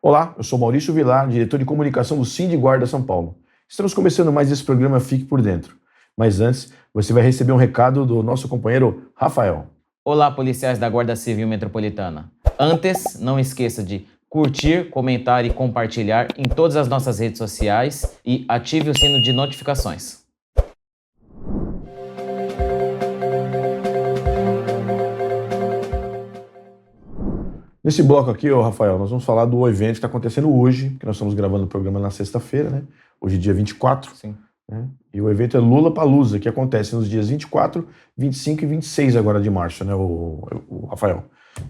Olá, eu sou Maurício Vilar, diretor de comunicação do Sindiguarda São Paulo. Estamos começando mais esse programa Fique por Dentro. Mas antes, você vai receber um recado do nosso companheiro Rafael. Olá, policiais da Guarda Civil Metropolitana. Antes, não esqueça de curtir, comentar e compartilhar em todas as nossas redes sociais e ative o sino de notificações. Nesse bloco aqui, Rafael, nós vamos falar do evento que está acontecendo hoje, que nós estamos gravando o programa na sexta-feira, né? Hoje é dia 24. Sim. Né? E o evento é Lollapalooza, que acontece nos dias 24, 25 e 26 agora de março, né, o Rafael?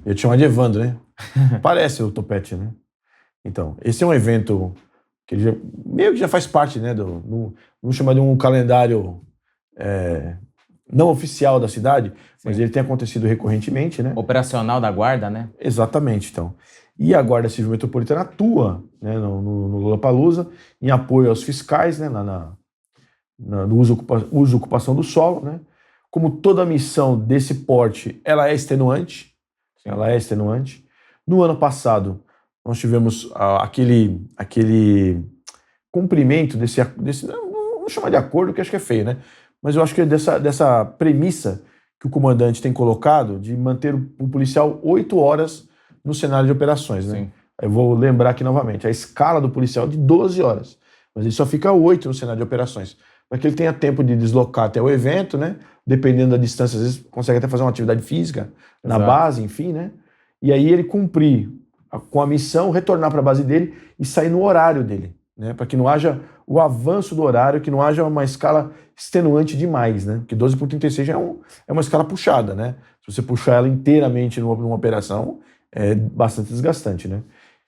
Eu ia te chamar de Evandro, né? Parece o Topete, né? Então, esse é um evento que meio que já faz parte, né, vamos chamar de um calendário não oficial da cidade, mas ele tem acontecido recorrentemente, né? Operacional da Guarda, né? Exatamente, então. E a Guarda Civil Metropolitana atua, né, no Lollapalooza em apoio aos fiscais, né, no uso e ocupação do solo, né? Como toda missão desse porte, ela é extenuante. Sim. Ela é extenuante. No ano passado, nós tivemos aquele cumprimento desse não vou chamar de acordo, que acho que é feio, né? Mas eu acho que é dessa premissa que o comandante tem colocado de manter o policial 8 horas no cenário de operações, né? Sim. Eu vou lembrar aqui novamente, a escala do policial é de 12 horas, mas ele só fica 8 no cenário de operações, para que ele tenha tempo de deslocar até o evento, né? Dependendo da distância, às vezes consegue até fazer uma atividade física na base, enfim, né? E aí ele cumprir com a missão, retornar para a base dele e sair no horário dele, né? Para que não haja o avanço do horário, que não haja uma escala extenuante demais, né? Porque 12 por 36 já é uma escala puxada, né? Se você puxar ela inteiramente numa operação, é bastante desgastante, né?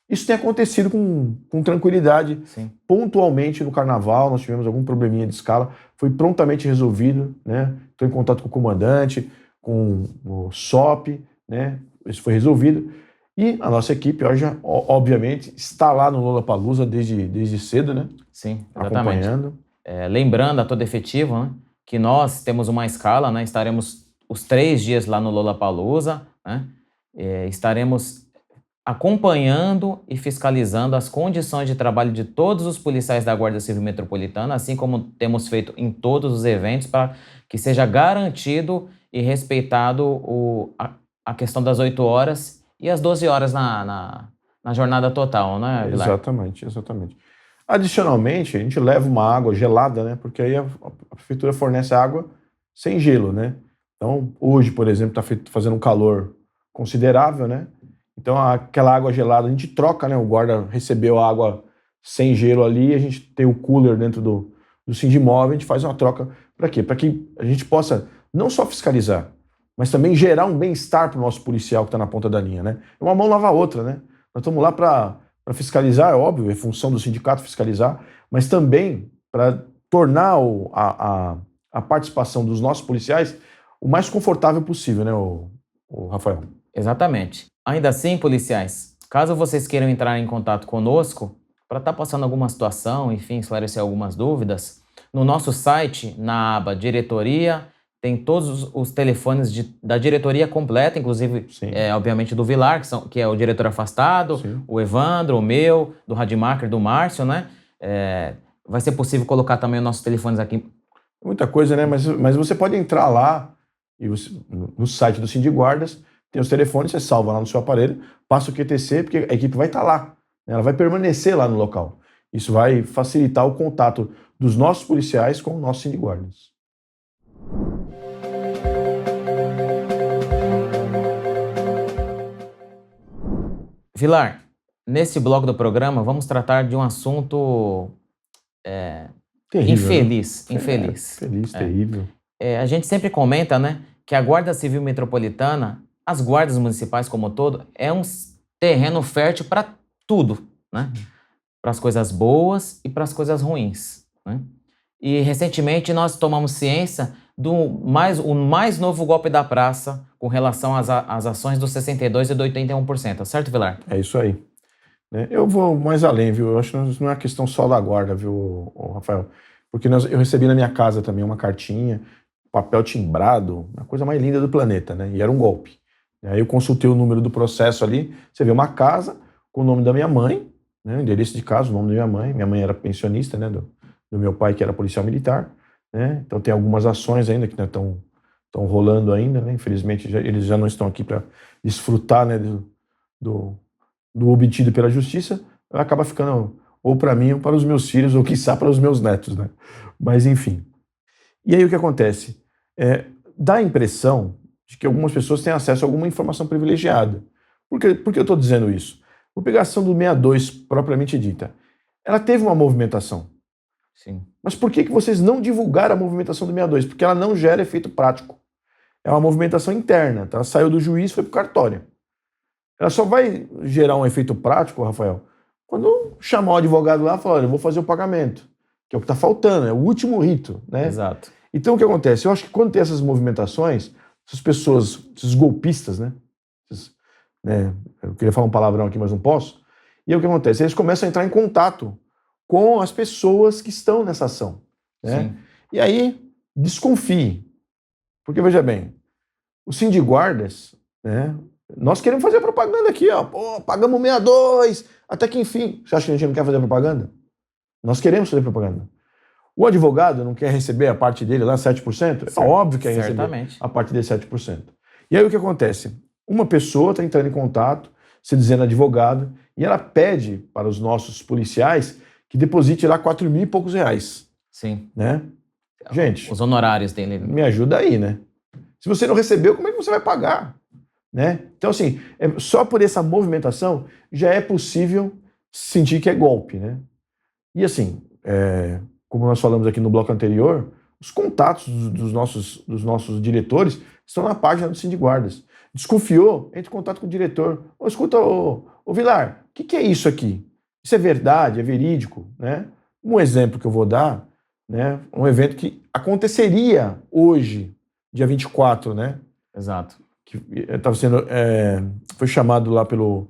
Isso tem acontecido com tranquilidade. Sim. Pontualmente no carnaval, nós tivemos algum probleminha de escala, foi prontamente resolvido, né? Estou em contato com o comandante, com o SOP, né? Isso foi resolvido. E a nossa equipe, hoje, obviamente, está lá no Lollapalooza desde cedo, né? Sim, exatamente. Acompanhando. Lembrando a todo efetivo, né, que nós temos uma escala, né? Estaremos os 3 dias lá no Lollapalooza, né? Estaremos acompanhando e fiscalizando as condições de trabalho de todos os policiais da Guarda Civil Metropolitana, assim como temos feito em todos os eventos, para que seja garantido e respeitado a questão das 8 horas e as 12 horas na jornada total, né, Vilar? Exatamente. Adicionalmente, a gente leva uma água gelada, né? Porque aí a prefeitura fornece água sem gelo, né? Então, hoje, por exemplo, está fazendo um calor considerável, né? Então, aquela água gelada a gente troca, né? O guarda recebeu a água sem gelo ali, a gente tem o cooler dentro do Sindimóvel, a gente faz uma troca. Para quê? Para que a gente possa não só fiscalizar, mas também gerar um bem-estar para o nosso policial que está na ponta da linha, né? Uma mão lava a outra, né? Nós estamos lá para fiscalizar, é óbvio, é função do sindicato fiscalizar, mas também para tornar a participação dos nossos policiais o mais confortável possível, né, o Rafael? Exatamente. Ainda assim, policiais, caso vocês queiram entrar em contato conosco para estar passando alguma situação, enfim, esclarecer algumas dúvidas, no nosso site, na aba Diretoria, tem todos os telefones da diretoria completa, inclusive, obviamente, do Vilar, que é o diretor afastado, sim, o Evandro, o meu, do Radmacher, do Márcio, né? Vai ser possível colocar também os nossos telefones aqui. Muita coisa, né? Mas você pode entrar lá no site do Sindiguardas, tem os telefones, você salva lá no seu aparelho, passa o QTC, porque a equipe vai estar lá, né? Ela vai permanecer lá no local. Isso vai facilitar o contato dos nossos policiais com os nossos Sindiguardas. Vilar, nesse bloco do programa, vamos tratar de um assunto terrível, infeliz. Né? Infeliz. Terrível. A gente sempre comenta, né, que a Guarda Civil Metropolitana, as guardas municipais como um todo, é um terreno fértil para tudo, né? Para as coisas boas e para as coisas ruins, né? E recentemente nós tomamos ciência o mais novo golpe da praça com relação às ações do 62% e do 81%, certo, Vilar? É isso aí. Eu vou mais além, viu? Eu acho que não é uma questão só da guarda, viu, Rafael? Porque eu recebi na minha casa também uma cartinha, papel timbrado, a coisa mais linda do planeta, né? E era um golpe. Aí eu consultei o número do processo ali, você vê uma casa com o nome da minha mãe, né, o endereço de casa, o nome da minha mãe. Minha mãe era pensionista, né, do meu pai, que era policial militar, né? Então tem algumas ações ainda que estão rolando ainda, né? Infelizmente eles já não estão aqui para desfrutar, né, do, do obtido pela justiça. Acaba ficando ou para mim ou para os meus filhos ou quiçá para os meus netos, né? Mas enfim. E aí o que acontece? Dá a impressão de que algumas pessoas têm acesso a alguma informação privilegiada. Por que eu estou dizendo isso? Vou pegar a ação do 62 propriamente dita. Ela teve uma movimentação. Sim. Mas por que vocês não divulgaram a movimentação do 62? Porque ela não gera efeito prático. É uma movimentação interna. Tá? Ela saiu do juiz e foi para o cartório. Ela só vai gerar um efeito prático, Rafael, quando chamar o advogado lá e falar, olha, eu vou fazer o pagamento. Que é o que está faltando, é o último rito, né? Exato. Então o que acontece? Eu acho que quando tem essas movimentações, essas pessoas, esses golpistas, né? Eu queria falar um palavrão aqui, mas não posso. E aí o que acontece? Eles começam a entrar em contato com as pessoas que estão nessa ação, né? Sim. E aí, desconfie. Porque, veja bem, o Sindiguardas, né? Nós queremos fazer propaganda aqui, ó. Pô, pagamos 62, até que enfim. Você acha que a gente não quer fazer propaganda? Nós queremos fazer propaganda. O advogado não quer receber a parte dele lá, 7%? É óbvio que quer receber a parte dele, 7%. E aí o que acontece? Uma pessoa está entrando em contato, se dizendo advogado, e ela pede para os nossos policiais que deposite lá 4 mil e poucos reais. Sim. Né? Gente, os honorários dele. Me ajuda aí, né? Se você não recebeu, como é que você vai pagar? Né? Então, assim, só por essa movimentação já é possível sentir que é golpe, né? E assim, como nós falamos aqui no bloco anterior, os contatos dos nossos diretores estão na página do Sindiguardas. Desconfiou, entre em contato com o diretor. Escuta, ô Vilar, o que é isso aqui? Isso é verdade, é verídico, né? Um exemplo que eu vou dar, né? Um evento que aconteceria hoje, dia 24, né? Exato. Que estava sendo, foi chamado lá pelo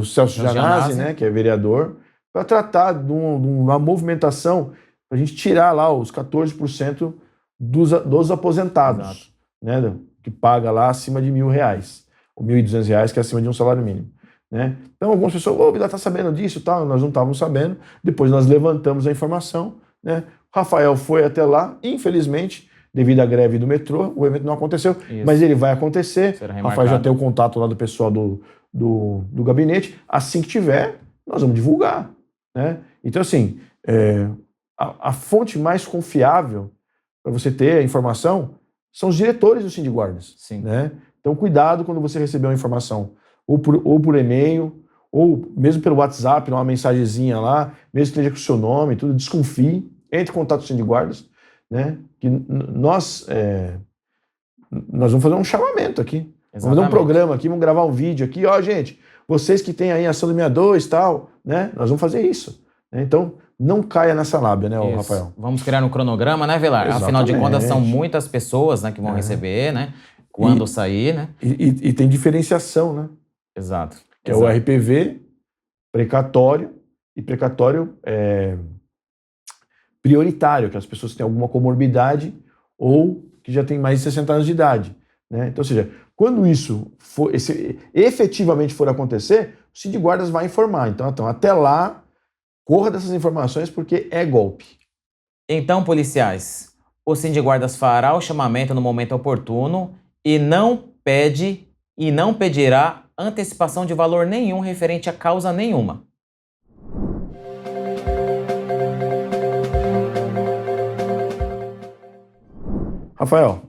Celso Janazzi, né? Que é vereador, para tratar de uma movimentação para a gente tirar lá os 14% dos aposentados, né? Que paga lá acima de R$1.000, ou R$1.200, que é acima de um salário mínimo. Né? Então algumas pessoas, o Vilar está sabendo disso, tal. Nós não estávamos sabendo, depois nós levantamos a informação, né? Rafael foi até lá, infelizmente, devido à greve do metrô, o evento não aconteceu, mas ele vai acontecer. Rafael já tem o contato lá do pessoal do gabinete, assim que tiver, nós vamos divulgar. Né? Então assim, a fonte mais confiável para você ter a informação são os diretores do Sindiguardas. Né? Então cuidado quando você receber uma informação ou por e-mail, ou mesmo pelo WhatsApp, uma mensagenzinha lá, mesmo que esteja com o seu nome, tudo, desconfie, entre em contato com o Sindiguardas, né? Que nós vamos fazer um chamamento aqui. Exatamente. Vamos fazer um programa aqui, vamos gravar um vídeo aqui, ó, gente, vocês que têm aí a ação do 62 e tal, né? Nós vamos fazer isso. Né? Então, não caia nessa lábia, né, Rafael? Vamos criar um cronograma, né, Vilar? Exatamente. Afinal de contas, são muitas pessoas, né, que vão receber, né? Quando sair, né? E tem diferenciação, né? Exato. Que é o RPV, precatório e precatório prioritário, que as pessoas que têm alguma comorbidade ou que já têm mais de 60 anos de idade. Né? Então, ou seja, quando isso efetivamente for acontecer, o Sindiguardas vai informar. Então, até lá, corra dessas informações porque é golpe. Então, policiais, o Sindiguardas fará o chamamento no momento oportuno e não pedirá antecipação de valor nenhum referente a causa nenhuma. Rafael,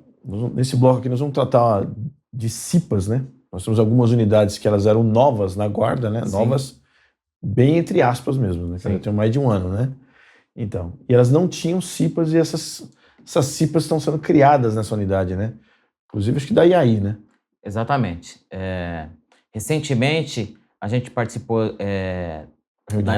nesse bloco aqui nós vamos tratar de CIPAs, né? Nós temos algumas unidades que elas eram novas na guarda, né? Sim. Novas, bem entre aspas mesmo, né? Já tem mais de um ano, né? Então, e elas não tinham CIPAs e essas CIPAs estão sendo criadas nessa unidade, né? Inclusive acho que da IAI, né? Exatamente. Recentemente, a gente participou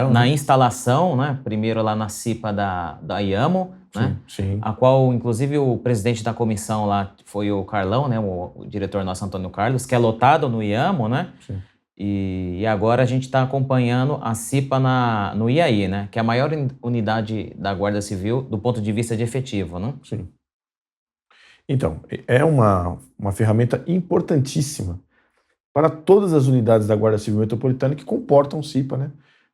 na instalação, né? Primeiro lá na CIPA da IAMO, né? Sim. A qual, inclusive, o presidente da comissão lá foi o Carlão, né? O diretor nosso, Antônio Carlos, que é lotado no IAMO, né? Sim. E agora a gente está acompanhando a CIPA no IAI, né? Que é a maior unidade da Guarda Civil do ponto de vista de efetivo, né? Sim. Então, é uma ferramenta importantíssima para todas as unidades da Guarda Civil Metropolitana que comportam CIPA, né?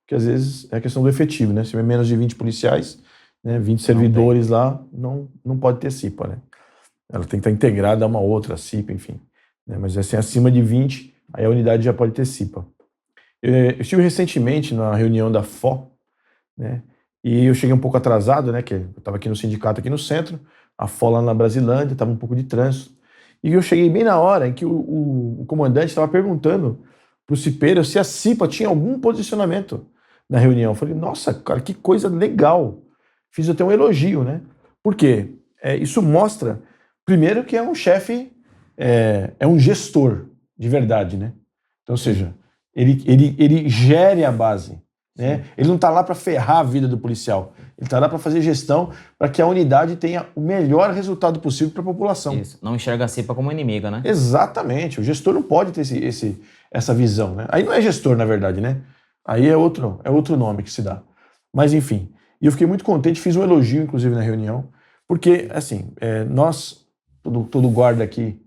porque às vezes é a questão do efetivo, né? Se tiver menos de 20 policiais, né, 20 servidores lá, não pode ter CIPA, né? Ela tem que estar integrada a uma outra CIPA, enfim. Né? Mas assim, acima de 20, aí a unidade já pode ter CIPA. Eu estive recentemente na reunião da FO, né? E eu cheguei um pouco atrasado, né? Que eu estava aqui no sindicato, aqui no centro, a FO lá na Brasilândia, estava um pouco de trânsito. E eu cheguei bem na hora em que o comandante estava perguntando para o cipeiro se a CIPA tinha algum posicionamento na reunião. Eu falei, nossa, cara, que coisa legal. Fiz até um elogio, né? Por quê? Isso mostra, primeiro, que é um chefe, é um gestor de verdade, né? Então, ou seja, ele gere a base. Né? Ele não está lá para ferrar a vida do policial. Ele está lá para fazer gestão para que a unidade tenha o melhor resultado possível para a população. Isso. Não enxerga a CIPA como inimiga, né? Exatamente. O gestor não pode ter essa visão. Né? Aí não é gestor, na verdade, né? Aí é outro nome que se dá. Mas, enfim. E eu fiquei muito contente, fiz um elogio, inclusive, na reunião, porque, assim, nós, todo guarda aqui,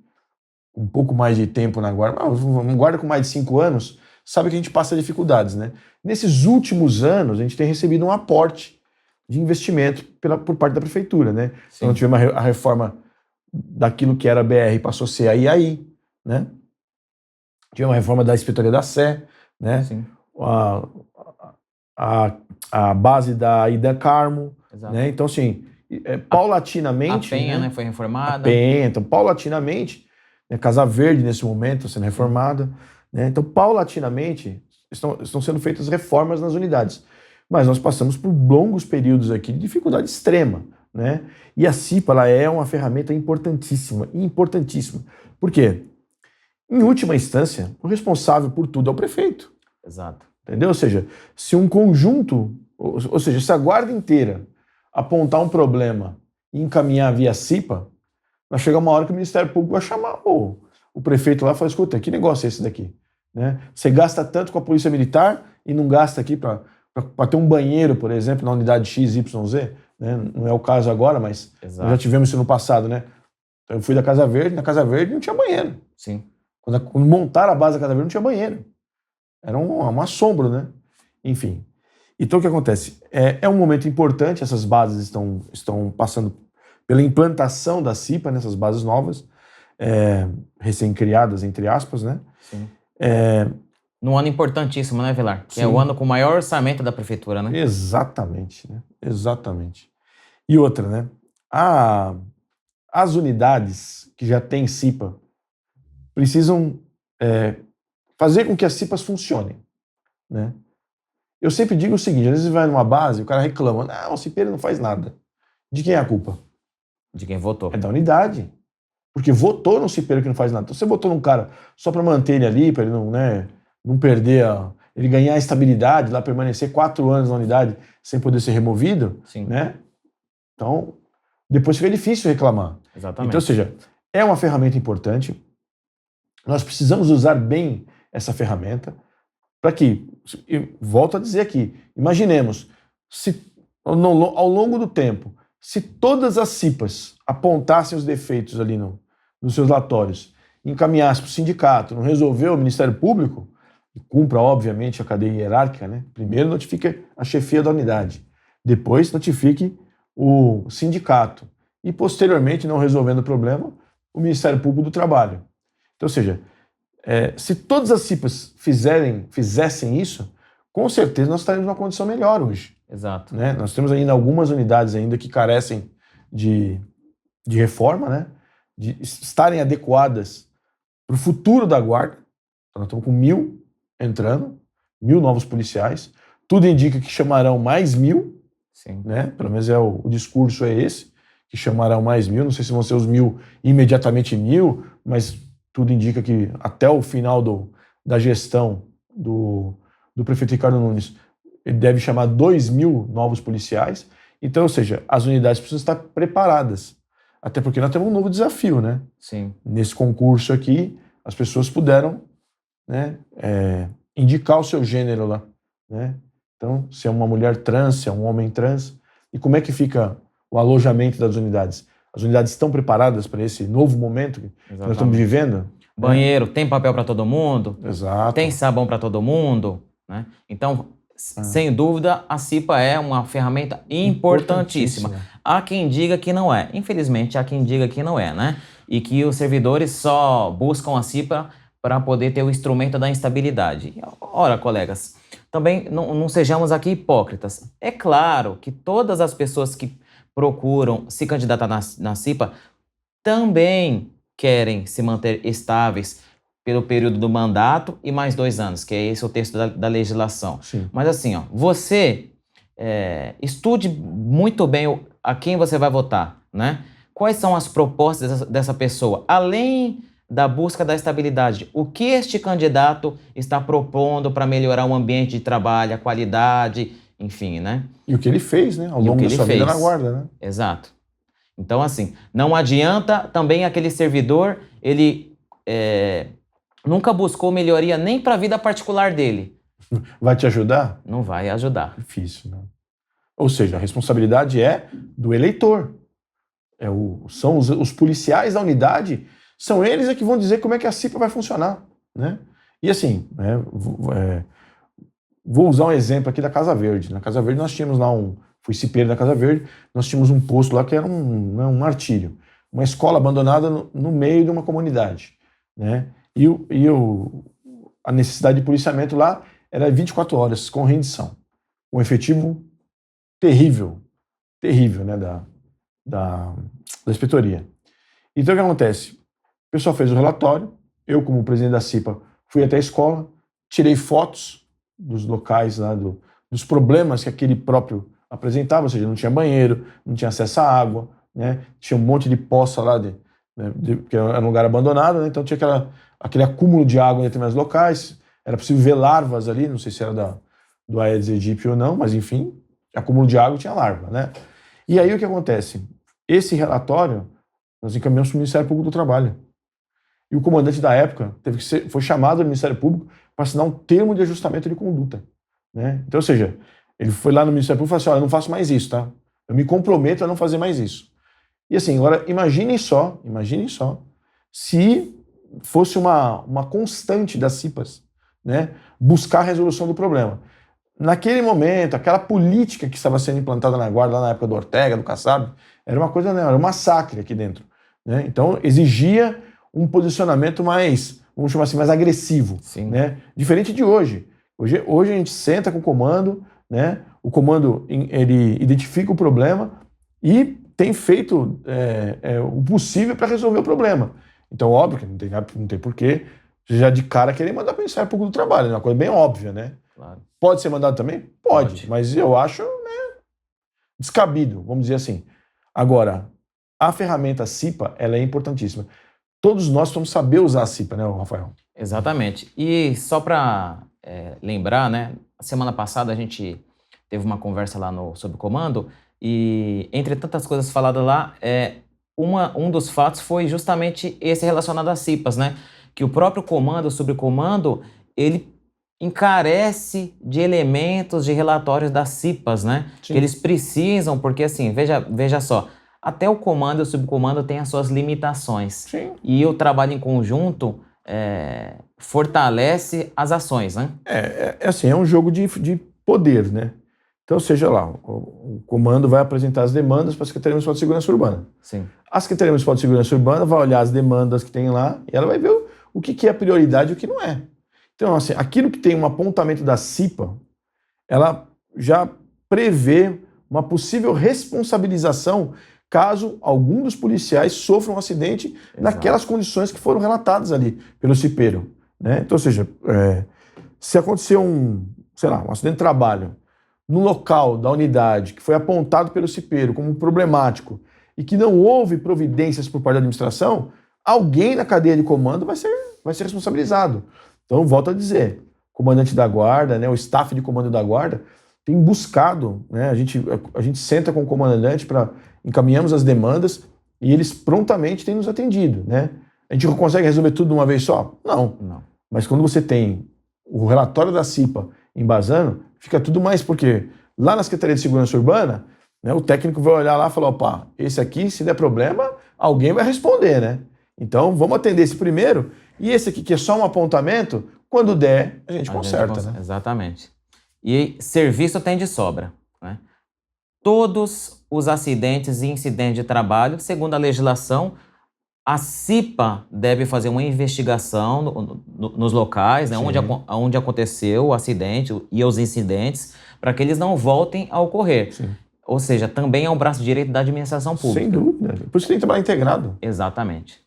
um pouco mais de tempo na guarda, um guarda com mais de 5 anos, sabe que a gente passa dificuldades, né? Nesses últimos anos, a gente tem recebido um aporte de investimento por parte da prefeitura, né? Sim. Então, tivemos a reforma daquilo que era a BR, passou a ser a IAI, né? Tivemos a reforma da Inspetoria da Sé, né? Sim. A base da Ida Carmo, né? Então, assim, paulatinamente... A Penha, né? Foi reformada. A Penha, então, paulatinamente, né? Casa Verde, nesse momento, sendo reformada, né? Então, paulatinamente, estão sendo feitas reformas nas unidades. Mas nós passamos por longos períodos aqui de dificuldade extrema, né? E a CIPA, ela é uma ferramenta importantíssima, importantíssima. Por quê? Em última instância, o responsável por tudo é o prefeito. Exato. Entendeu? Ou seja, se um conjunto, ou seja, se a guarda inteira apontar um problema e encaminhar via CIPA, vai chegar uma hora que o Ministério Público vai chamar o prefeito lá e falar, escuta, que negócio é esse daqui? Né? Você gasta tanto com a Polícia Militar e não gasta aqui para ter um banheiro, por exemplo, na unidade XYZ, né? Não é o caso agora, mas nós já tivemos isso no passado, né? Então, eu fui da Casa Verde, na Casa Verde não tinha banheiro. Sim. Quando montaram a base da Casa Verde não tinha banheiro. Era um assombro, né? Enfim. Então o que acontece? É um momento importante, essas bases estão passando pela implantação da CIPA, nessas bases novas, recém-criadas, entre aspas, né? Sim. Num ano importantíssimo, né, Vilar? Que Sim. É o ano com o maior orçamento da prefeitura, né? Exatamente, né? Exatamente. E outra, né? As unidades que já têm CIPA precisam fazer com que as CIPAs funcionem, né? Eu sempre digo o seguinte, às vezes vai numa base, o cara reclama, não, o cipeiro não faz nada. De quem é a culpa? De quem votou. É da unidade. Porque votou no cipeiro que não faz nada. Então você votou num cara só para manter ele ali, para ele não perder, ele ganhar a estabilidade, lá permanecer 4 anos na unidade sem poder ser removido, Sim. Né? Então, depois fica difícil reclamar. Exatamente. Então, ou seja, é uma ferramenta importante. Nós precisamos usar bem essa ferramenta para que, volto a dizer aqui, imaginemos, se ao longo do tempo, se todas as CIPAs apontassem os defeitos ali nos seus relatórios, encaminhassem para o sindicato, não resolveu o Ministério Público, cumpra, obviamente, a cadeia hierárquica, né? Primeiro notifique a chefia da unidade, depois notifique o sindicato e, posteriormente, não resolvendo o problema, o Ministério Público do Trabalho. Então, ou seja, se todas as CIPAs fizessem isso, com certeza nós estaríamos numa condição melhor hoje. Exato. Né? Nós temos ainda algumas unidades ainda que carecem de reforma, né? De estarem adequadas para o futuro da guarda. Então, nós estamos com 1.000 entrando, 1.000 novos policiais. Tudo indica que chamarão mais 1.000. Sim. Né? Pelo menos o discurso é esse, que chamarão mais 1.000. Não sei se vão ser os 1.000 imediatamente 1.000, mas tudo indica que até o final da gestão do prefeito Ricardo Nunes, ele deve chamar 2.000 novos policiais. Então, ou seja, as unidades precisam estar preparadas. Até porque nós temos um novo desafio, né? Sim. Nesse concurso aqui, as pessoas puderam, né, indicar o seu gênero lá, né? Então, se é uma mulher trans, se é um homem trans, e como é que fica o alojamento das unidades? As unidades estão preparadas para esse novo momento que nós estamos vivendo? Banheiro, tem papel para todo mundo? Exato. Tem sabão para todo mundo? Né? Então, sem dúvida, a CIPA é uma ferramenta importantíssima. Há quem diga que não é. Infelizmente, há quem diga que não é, né? E que os servidores só buscam a CIPA para poder ter o instrumento da instabilidade. Ora, colegas, também não sejamos aqui hipócritas. É claro que todas as pessoas que procuram se candidatar na CIPA também querem se manter estáveis pelo período do mandato e mais 2 anos, que é esse o texto da legislação. Sim. Mas assim, ó, você estude muito bem a quem você vai votar, né? Quais são as propostas dessa pessoa? Além da busca da estabilidade, o que este candidato está propondo para melhorar o ambiente de trabalho, a qualidade, enfim, né? E o que ele fez, né? Ao longo da sua vida na guarda, né? Exato. Então, assim, não adianta também aquele servidor, ele nunca buscou melhoria nem para a vida particular dele. Vai te ajudar? Não vai ajudar. Difícil, né? Ou seja, a responsabilidade é do eleitor. São os policiais da unidade, são eles que vão dizer como é que a CIPA vai funcionar, né? E assim, vou usar um exemplo aqui da Casa Verde. Na Casa Verde nós tínhamos lá fui cipeiro da Casa Verde, nós tínhamos um posto lá que era um martírio. Uma escola abandonada no meio de uma comunidade, né? E a necessidade de policiamento lá era 24 horas, com rendição. Um efetivo terrível, né, da inspetoria. Então o que acontece? O pessoal fez o relatório, eu como presidente da CIPA fui até a escola, tirei fotos dos locais lá, dos problemas que aquele próprio apresentava, ou seja, não tinha banheiro, não tinha acesso à água, né? Tinha um monte de poça lá, porque era um lugar abandonado, né? Então tinha aquele acúmulo de água em determinados locais, era possível ver larvas ali, não sei se era do Aedes aegypti ou não, mas enfim, acúmulo de água tinha larva, né? E aí o que acontece? Esse relatório nós encaminhamos para o Ministério Público do Trabalho. E o comandante da época foi chamado do Ministério Público para assinar um termo de ajustamento de conduta, né? Então, ou seja, ele foi lá no Ministério Público e falou assim: olha, eu não faço mais isso, tá? Eu me comprometo a não fazer mais isso. E assim, agora imaginem só, se fosse uma constante das CIPAs, né, buscar a resolução do problema. Naquele momento, aquela política que estava sendo implantada na Guarda, lá na época do Ortega, do Kassab, era uma coisa, né, era um massacre aqui dentro, né? Então exigia um posicionamento mais, vamos chamar assim, mais agressivo, né? Diferente de hoje. Hoje a gente senta com o comando, né? O comando ele identifica o problema e tem feito o possível para resolver o problema. Então, óbvio que não tem porquê já de cara querer mandar para o Ministério Público do Trabalho, é uma coisa bem óbvia, né? Claro. Pode ser mandado também? Pode, mas eu acho, né, descabido, vamos dizer assim. Agora, a ferramenta CIPA, ela é importantíssima. Todos nós vamos saber usar a CIPA, né, Rafael? Exatamente. E só para lembrar, né, semana passada a gente teve uma conversa lá sobre o comando e, entre tantas coisas faladas lá, um dos fatos foi justamente esse relacionado às CIPAs, né? Que o próprio comando, o subcomando, ele encarece de elementos de relatórios das CIPAs, né? Sim. Que eles precisam, porque assim, veja só, até o comando e o subcomando têm as suas limitações. Sim. E o trabalho em conjunto fortalece as ações, né? Assim, é um jogo de poder, né? Então, seja lá, o comando vai apresentar as demandas para a Secretaria Municipal de Segurança Urbana. Sim. A Secretaria Municipal de Segurança Urbana vai olhar as demandas que tem lá e ela vai ver o que é prioridade e o que não é. Então, assim, aquilo que tem um apontamento da CIPA, ela já prevê uma possível responsabilização caso algum dos policiais sofra um acidente. Exato. Naquelas condições que foram relatadas ali pelo cipeiro, né? Então, ou seja, se acontecer um acidente de trabalho no local da unidade que foi apontado pelo cipeiro como problemático e que não houve providências por parte da administração, alguém na cadeia de comando vai ser responsabilizado. Então, volto a dizer, o comandante da guarda, né, o staff de comando da guarda tem buscado, né, a gente senta com o comandante encaminhamos as demandas e eles prontamente têm nos atendido, né? A gente consegue resolver tudo de uma vez só? Não. Mas quando você tem o relatório da CIPA embasando, fica tudo mais, porque lá na Secretaria de Segurança Urbana, né, o técnico vai olhar lá e falar, opa, esse aqui, se der problema, alguém vai responder, né? Então, vamos atender esse primeiro, e esse aqui que é só um apontamento, quando der, a gente conserta, né? Exatamente. E serviço tem de sobra, né? Todos os acidentes e incidentes de trabalho, segundo a legislação, a CIPA deve fazer uma investigação nos locais, né, onde aconteceu o acidente e os incidentes, para que eles não voltem a ocorrer. Sim. Ou seja, também é um braço direito da administração pública. Sem dúvida. Por isso tem que trabalhar integrado. Exatamente.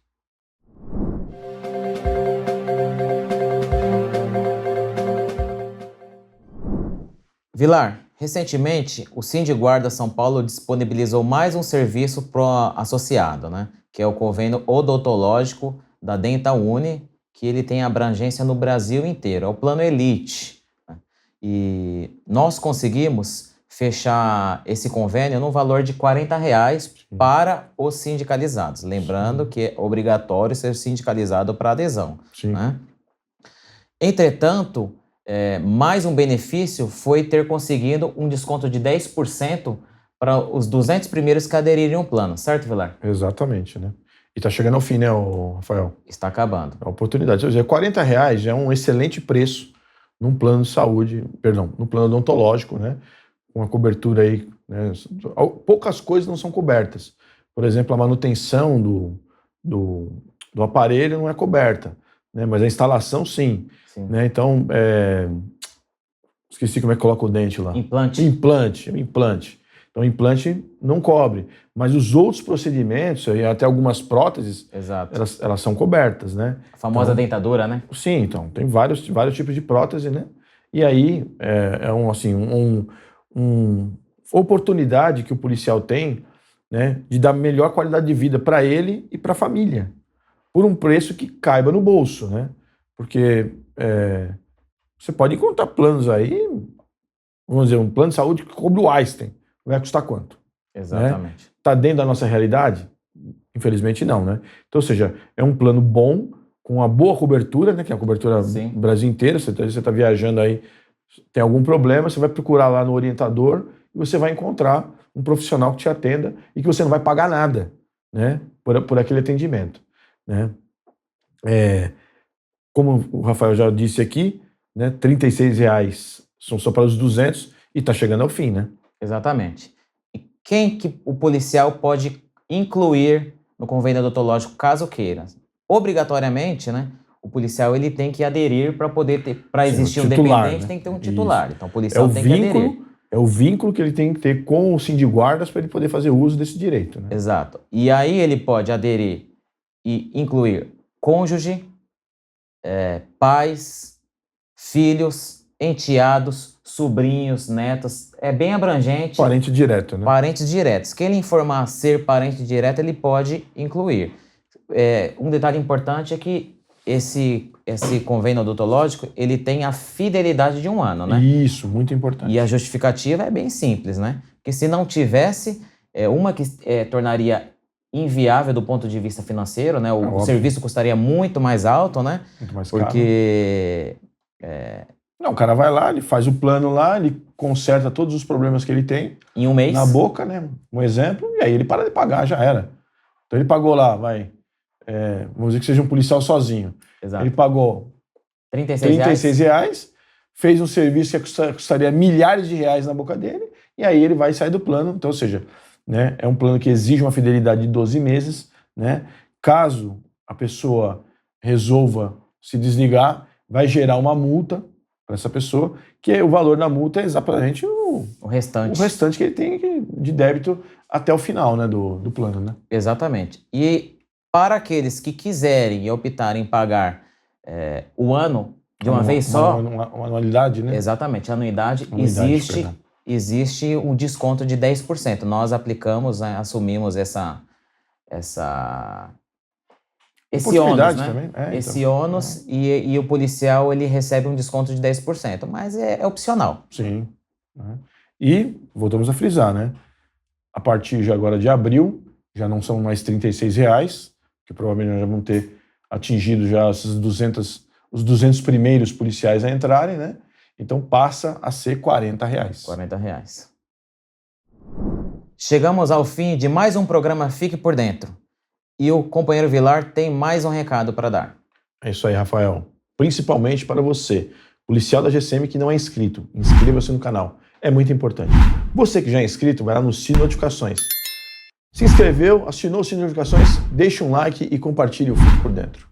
Vilar, recentemente o Sindiguarda São Paulo disponibilizou mais um serviço para o associado, né? Que é o convênio odontológico da DentaUni, que ele tem abrangência no Brasil inteiro, é o plano Elite, né? E nós conseguimos fechar esse convênio no valor de R$40 para os sindicalizados. Lembrando que é obrigatório ser sindicalizado para adesão, né? Entretanto, mais um benefício foi ter conseguido um desconto de 10% para os 200 primeiros que aderirem ao plano, certo, Vilar? Exatamente, né? E tá chegando ao fim, né, Rafael? Está acabando. A oportunidade. Ou seja, R$40 já é um excelente preço num plano de saúde, perdão, no plano odontológico, né? Com uma cobertura aí, né? Poucas coisas não são cobertas. Por exemplo, a manutenção do aparelho não é coberta, né? Mas a instalação, sim. Né? Então, esqueci como é que coloca o dente lá. Implante. Implante. Então, implante não cobre. Mas os outros procedimentos, e até algumas próteses, elas são cobertas, né? A famosa dentadura, né? Sim, então, tem vários tipos de prótese, né? E aí, oportunidade que o policial tem, né, de dar melhor qualidade de vida para ele e para a família, por um preço que caiba no bolso, né? Porque você pode encontrar planos aí, vamos dizer, um plano de saúde que cobre o Einstein. Vai custar quanto? Exatamente. Está dentro da nossa realidade? Infelizmente não, né? Então, ou seja, é um plano bom, com uma boa cobertura, né? Que é a cobertura do Brasil inteiro. Você tá viajando aí, tem algum problema, você vai procurar lá no orientador e você vai encontrar um profissional que te atenda e que você não vai pagar nada, né? Por aquele atendimento, né? Como o Rafael já disse aqui, né, R$36 são só para os 200 e está chegando ao fim, né? Exatamente. E quem que o policial pode incluir no convênio odontológico, caso queira? Obrigatoriamente, né, o policial ele tem que aderir para poder ter, para existir um dependente, né? Tem que ter um titular. Isso. Então o policial tem que aderir. É o vínculo que ele tem que ter com o Sindiguardas para ele poder fazer uso desse direito, né? Exato. E aí ele pode aderir e incluir cônjuge, pais, filhos, enteados, sobrinhos, netos, é bem abrangente. Parente direto, né? Parentes diretos. Quem ele informar ser parente direto, ele pode incluir. Um detalhe importante é que esse convênio odontológico, ele tem a fidelidade de 1 ano, né? Isso, muito importante. E a justificativa é bem simples, né? Porque se não tivesse, uma que tornaria inviável do ponto de vista financeiro, né? O serviço custaria muito mais alto, né? Muito mais caro. Porque... Não, o cara vai lá, ele faz o plano lá, ele conserta todos os problemas que ele tem. Em 1 mês. Na boca, né? Um exemplo, e aí ele para de pagar, já era. Então ele pagou lá, vamos dizer que seja um policial sozinho. Exato. Ele pagou R$36, fez um serviço que custaria milhares de reais na boca dele, e aí ele vai sair do plano. Então, ou seja, né, é um plano que exige uma fidelidade de 12 meses, né? Caso a pessoa resolva se desligar, vai gerar uma multa para essa pessoa, que o valor da multa é exatamente o restante que ele tem de débito até o final, né, do plano, né? Exatamente. E para aqueles que quiserem e optarem em pagar o ano de uma vez só... Uma anuidade, né? Exatamente. A anuidade existe um desconto de 10%. Nós aplicamos, né, assumimos esse ônus, né? Também. Esse ônus e o policial ele recebe um desconto de 10%, mas é opcional. Sim. E voltamos a frisar, né? A partir de agora de abril, já não são mais R$36, que provavelmente nós já vamos ter atingido já os 200 primeiros policiais a entrarem, né? Então passa a ser R$40. R$40. Chegamos ao fim de mais um programa Fique por Dentro. E o companheiro Vilar tem mais um recado para dar. É isso aí, Rafael. Principalmente para você, policial da GCM que não é inscrito, inscreva-se no canal. É muito importante. Você que já é inscrito, vai lá no sino de notificações. Se inscreveu, assinou o sino de notificações, deixa um like e compartilhe o Fique por Dentro.